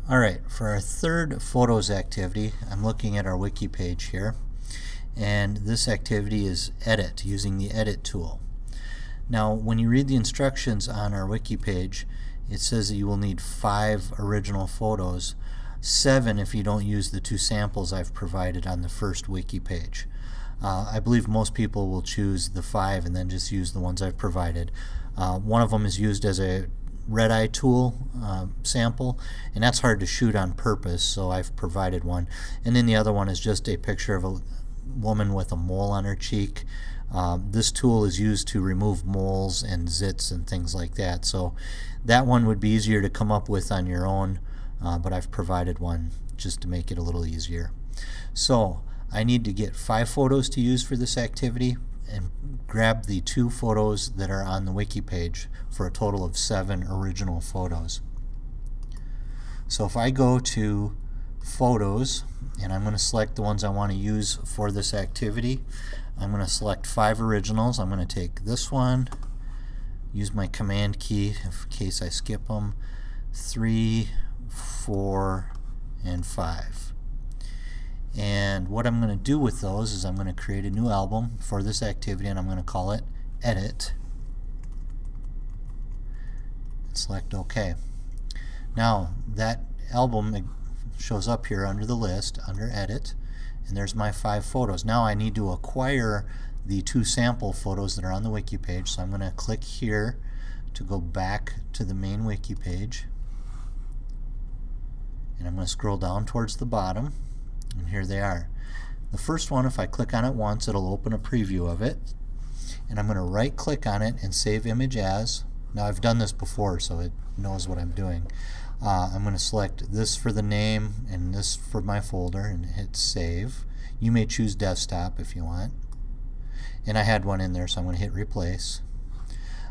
Alright, for our third photos activity, I'm looking at our wiki page here, and this activity is edit, using the edit tool. Now when you read the instructions on our wiki page, it says that you will need 5 original photos, 7 if you don't use the 2 samples I've provided on the first wiki page. I believe most people will choose the 5 and then just use the ones I've provided. One of them is used as a red-eye tool sample, and that's hard to shoot on purpose, so I've provided one. And then the other one is just a picture of a woman with a mole on her cheek. This tool is used to remove moles and zits and things like that, so that one would be easier to come up with on your own, but I've provided one just to make it a little easier. So I need to get 5 photos to use for this activity and grab the 2 photos that are on the wiki page for a total of 7 original photos. So if I go to Photos, and I'm going to select the ones I want to use for this activity, I'm going to select 5 originals. I'm going to take this one, use my command key in case I skip them, 3, 4, and 5. And what I'm going to do with those is I'm going to create a new album for this activity, and I'm going to call it Edit. Select OK. Now that album shows up here under the list, under Edit, and there's my 5 photos. Now I need to acquire the 2 sample photos that are on the wiki page, so I'm going to click here to go back to the main wiki page, and I'm going to scroll down towards the bottom, and here they are. The first one, if I click on it once, it'll open a preview of it, and I'm going to right click on it and save image as. Now I've done this before, so it knows what I'm doing. I'm going to select this for the name and this for my folder and hit save. You may choose desktop if you want, and I had one in there, so I'm going to hit replace.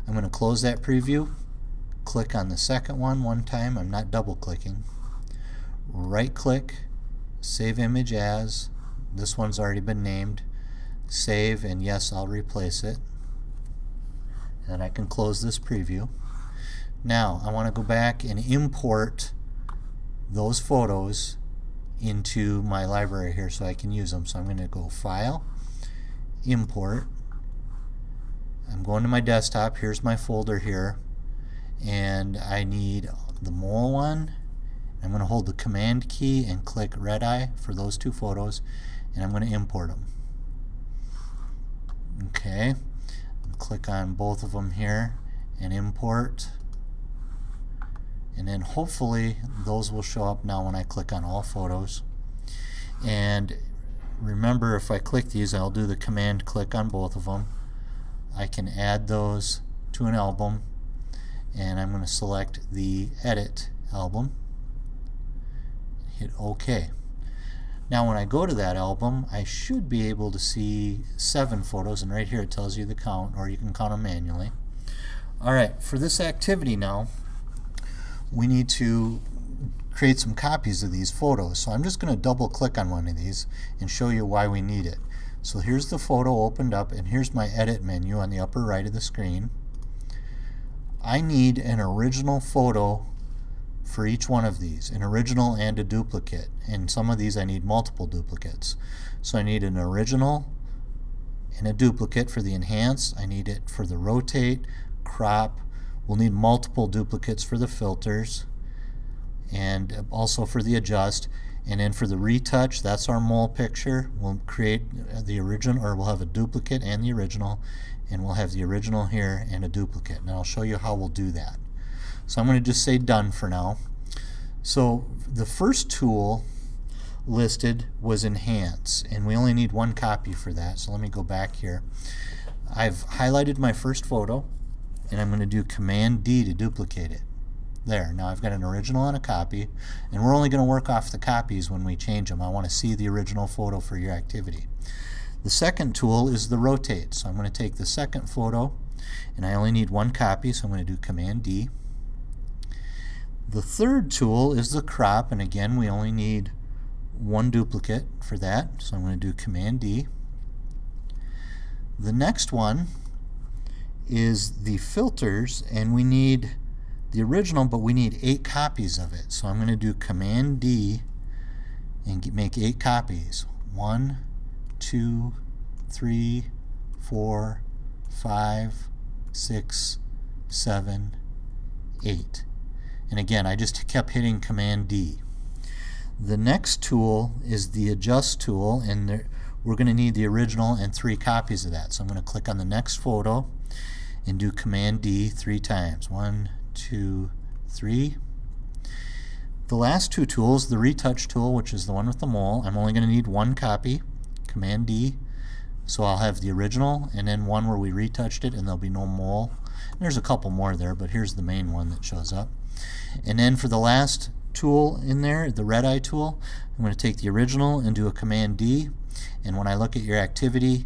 I'm going to close that preview, click on the second one time. I'm not double clicking. Right click, save image as. This one's already been named. Save, and yes, I'll replace it. And I can close this preview. Now I want to go back and import those photos into my library here so I can use them. So I'm going to go File, Import. I'm going to my desktop. Here's my folder here, and I need the mole one. I'm going to hold the command key and click red eye for those 2 photos, and I'm going to import them. Okay, click on both of them here and import, and then hopefully those will show up now when I click on all photos. And remember, if I click these, I'll do the command click on both of them. I can add those to an album, and I'm going to select the edit album, hit OK. Now when I go to that album, I should be able to see 7 photos, and right here it tells you the count, or you can count them manually. Alright, for this activity now, we need to create some copies of these photos. So I'm just going to double click on one of these and show you why we need it. So here's the photo opened up, and here's my edit menu on the upper right of the screen. I need an original photo for each one of these, an original and a duplicate, and some of these I need multiple duplicates. So I need an original and a duplicate for the enhance. I need it for the rotate, crop. We'll need multiple duplicates for the filters, and also for the adjust. And then for the retouch, that's our mole picture. We'll create the original, or we'll have a duplicate and the original, and we'll have the original here and a duplicate. And I'll show you how we'll do that. So I'm going to just say done for now. So the first tool listed was enhance, and we only need 1 copy for that. So let me go back here. I've highlighted my first photo, and I'm going to do Command D to duplicate it. There, now I've got an original and a copy, and we're only going to work off the copies when we change them. I want to see the original photo for your activity. The second tool is the rotate, so I'm going to take the second photo, and I only need 1 copy, so I'm going to do Command D. The third tool is the crop, and again we only need 1 duplicate for that, so I'm going to do Command D. The next one is the filters, and we need the original, but we need 8 copies of it. So I'm going to do Command D and make 8 copies. 1, 2, 3, 4, 5, 6, 7, 8. And again, I just kept hitting Command D. The next tool is the Adjust tool, and we're going to need the original and 3 copies of that. So I'm going to click on the next photo and do Command D 3 times. 1, 2, 3. The last 2 tools, the Retouch tool, which is the one with the mole, I'm only going to need 1 copy. Command D. So I'll have the original and then one where we retouched it, and there'll be no mole. And there's a couple more there, but here's the main one that shows up. And then for the last tool in there, the red eye tool, I'm going to take the original and do a Command D, and when I look at your activity,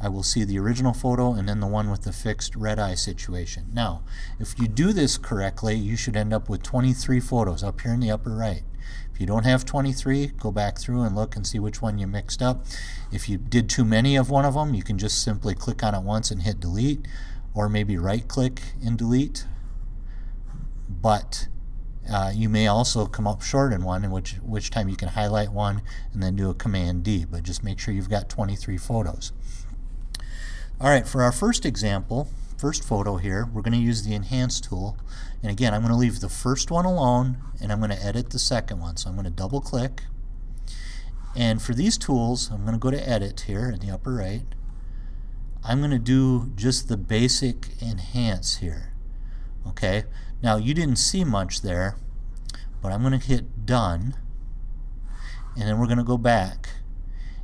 I will see the original photo and then the one with the fixed red eye situation. Now, if you do this correctly, you should end up with 23 photos up here in the upper right. If you don't have 23, go back through and look and see which one you mixed up. If you did too many of one of them, you can just simply click on it once and hit delete, or maybe right click and delete. But you may also come up short in one, in which time you can highlight one and then do a Command D, but just make sure you've got 23 photos. Alright, for our first example, first photo here, we're going to use the Enhance tool. And again, I'm going to leave the first one alone, and I'm going to edit the second one. So I'm going to double click. And for these tools, I'm going to go to Edit here in the upper right. I'm going to do just the basic Enhance here. Okay, now you didn't see much there, but I'm going to hit Done, and then we're going to go back.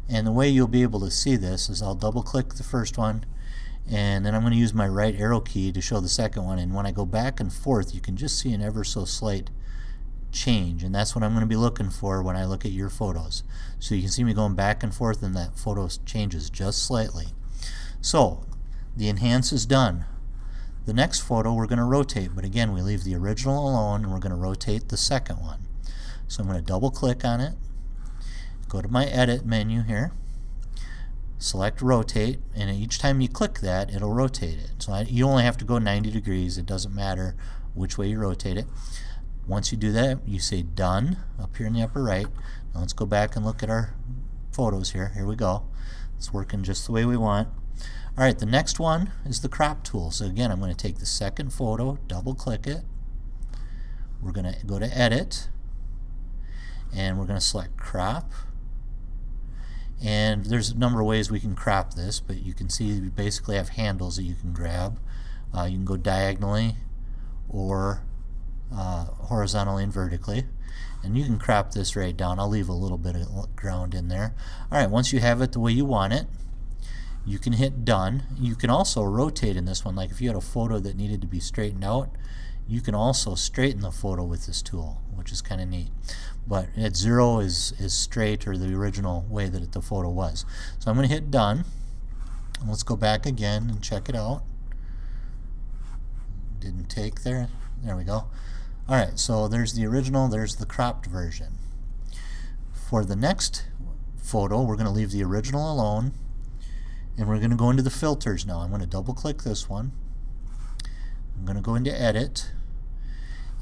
And the way you'll be able to see this is I'll double click the first one, and then I'm going to use my right arrow key to show the second one, and when I go back and forth, you can just see an ever so slight change, and that's what I'm going to be looking for when I look at your photos. So you can see me going back and forth, and that photo changes just slightly. So the Enhance is done. The next photo we're going to rotate, but again, we leave the original alone, and we're going to rotate the second one. So I'm going to double click on it, go to my Edit menu here, select Rotate, and each time you click that, it'll rotate it. So you only have to go 90 degrees. It doesn't matter which way you rotate it. Once you do that, you say Done up here in the upper right. Now let's go back and look at our photos here. Here we go. It's working just the way we want. Alright, the next one is the Crop tool. So again, I'm going to take the second photo, double click it. We're going to go to Edit, and we're going to select Crop. And there's a number of ways we can crop this, but you can see we basically have handles that you can grab. You can go diagonally or horizontally and vertically, and you can crop this right down. I'll leave a little bit of ground in there. Alright, once you have it the way you want it, you can hit Done. You can also rotate in this one, like if you had a photo that needed to be straightened out, you can also straighten the photo with this tool, which is kind of neat. But at 0 is straight, or the original way that the photo was. So I'm going to hit Done. And let's go back again and check it out. Didn't take there. There we go. Alright, so there's the original, there's the cropped version. For the next photo, we're going to leave the original alone, and we're going to go into the filters now. I'm going to double click this one. I'm going to go into Edit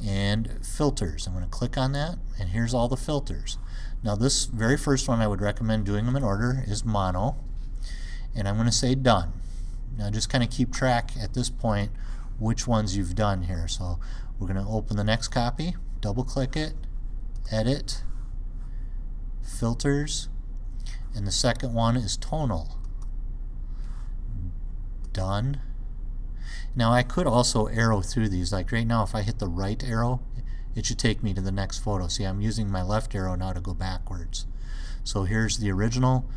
and Filters. I'm going to click on that, and here's all the filters. Now this very first one, I would recommend doing them in order, is Mono, and I'm going to say Done. Now just kind of keep track at this point which ones you've done here. So we're going to open the next copy, double click it, Edit, Filters, and the second one is Tonal. Done. Now I could also arrow through these. Like right now, if I hit the right arrow, it should take me to the next photo. See, I'm using my left arrow now to go backwards. So here's the original,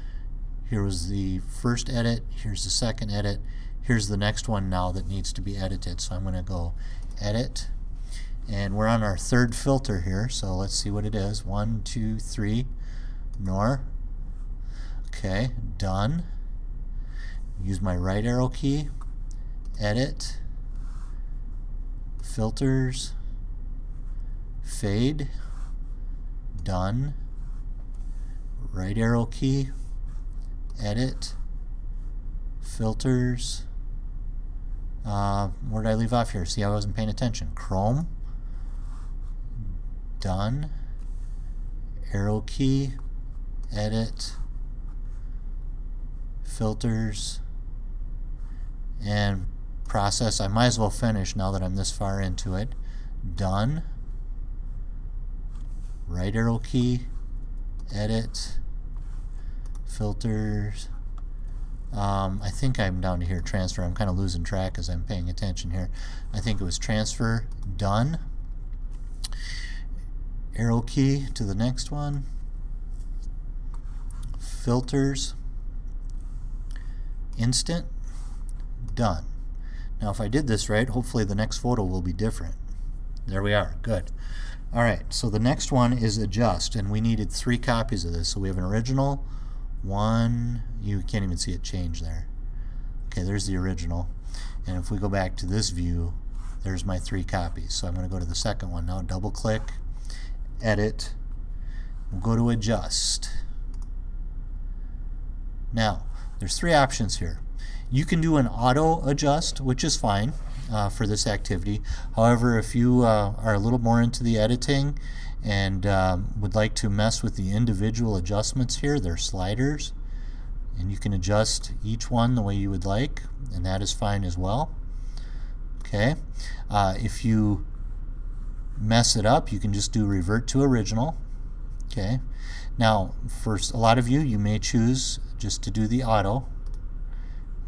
here was the first edit, here's the second edit, here's the next one now that needs to be edited. So I'm going to go Edit, and we're on our third filter here, so let's see what it is. 1, 2, 3, Nor. Okay, Done. Use my right arrow key, Edit, Filters, Fade, Done, right arrow key, Edit, Filters, where did I leave off here? See, I wasn't paying attention. Chrome, done, arrow key, edit, filters, and process. I might as well finish now that I'm this far into it. Done, right arrow key, edit, filters. I think I'm down to here, transfer. I'm kind of losing track as I'm paying attention here. I think it was transfer, done, arrow key to the next one, filters, instant, done. Now if I did this right, hopefully the next photo will be different. There we are, good. Alright, so the next one is adjust, and we needed 3 copies of this. So we have an original, one, you can't even see it change there. Okay, there's the original. And if we go back to this view, there's my 3 copies. So I'm going to go to the second one now, double click, edit, we'll go to adjust. Now, there's 3 options here. You can do an auto adjust, which is fine for this activity. However, if you are a little more into the editing and would like to mess with the individual adjustments here, they're sliders, and you can adjust each one the way you would like, and that is fine as well. Okay, if you mess it up, you can just do revert to original. Okay, now for a lot of you, you may choose just to do the auto.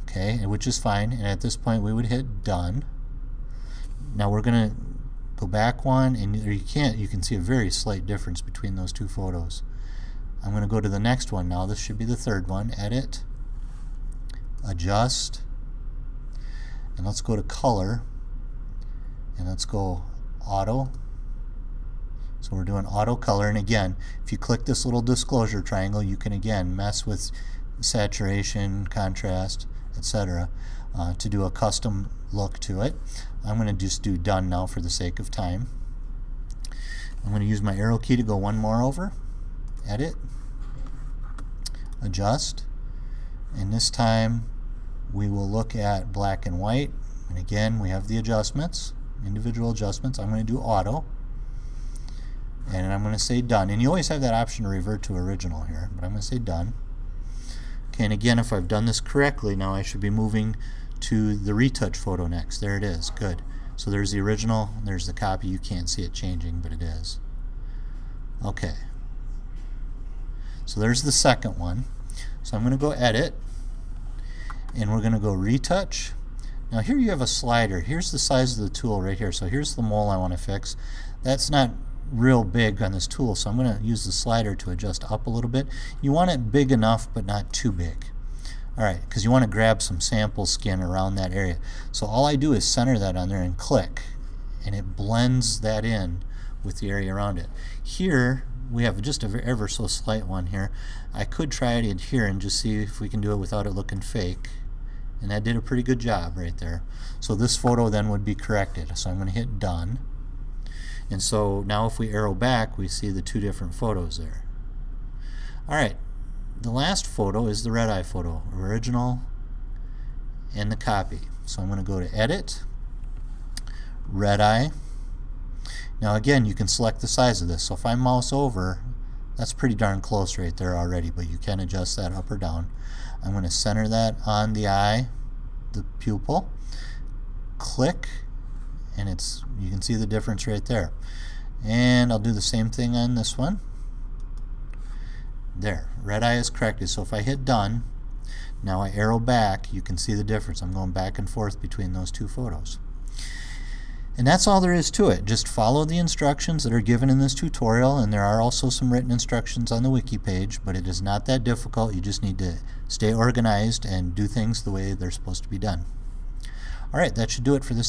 Okay, which is fine, and at this point we would hit done. Now we're going to go back one, and you can see a very slight difference between those 2 photos. I'm going to go to the next one now. This should be the third one. Edit, adjust, and let's go to color, and let's go auto. So we're doing auto color, and again, if you click this little disclosure triangle, you can again mess with saturation, contrast, etc. To do a custom look to it. I'm going to just do done now for the sake of time. I'm going to use my arrow key to go one more over, edit, adjust, and this time we will look at black and white, and again we have the adjustments, individual adjustments. I'm going to do auto, and I'm going to say done, and you always have that option to revert to original here, but I'm going to say done. Okay, and again, if I've done this correctly, now I should be moving to the retouch photo next. There it is, good. So there's the original, there's the copy. You can't see it changing, but it is. Okay, so there's the second one. So I'm going to go edit, and we're going to go retouch. Now here you have a slider. Here's the size of the tool right here. So here's the mole I want to fix. That's not real big on this tool, so I'm going to use the slider to adjust up a little bit. You want it big enough but not too big. Alright, because you want to grab some sample skin around that area. So all I do is center that on there and click, and it blends that in with the area around it. Here we have just a ever so slight one here. I could try it here and just see if we can do it without it looking fake, and that did a pretty good job right there. So this photo then would be corrected. So I'm going to hit done. And so now if we arrow back, we see the 2 different photos there. Alright, the last photo is the red eye photo, original and the copy. So I'm going to go to edit, red eye. Now again, you can select the size of this. So if I mouse over, that's pretty darn close right there already, but you can adjust that up or down. I'm going to center that on the eye, the pupil, click, and you can see the difference right there. And I'll do the same thing on this one. There, red eye is corrected. So if I hit done, now I arrow back, you can see the difference. I'm going back and forth between those 2 photos. And that's all there is to it. Just follow the instructions that are given in this tutorial, and there are also some written instructions on the wiki page, but it is not that difficult. You just need to stay organized and do things the way they're supposed to be done. Alright, that should do it for this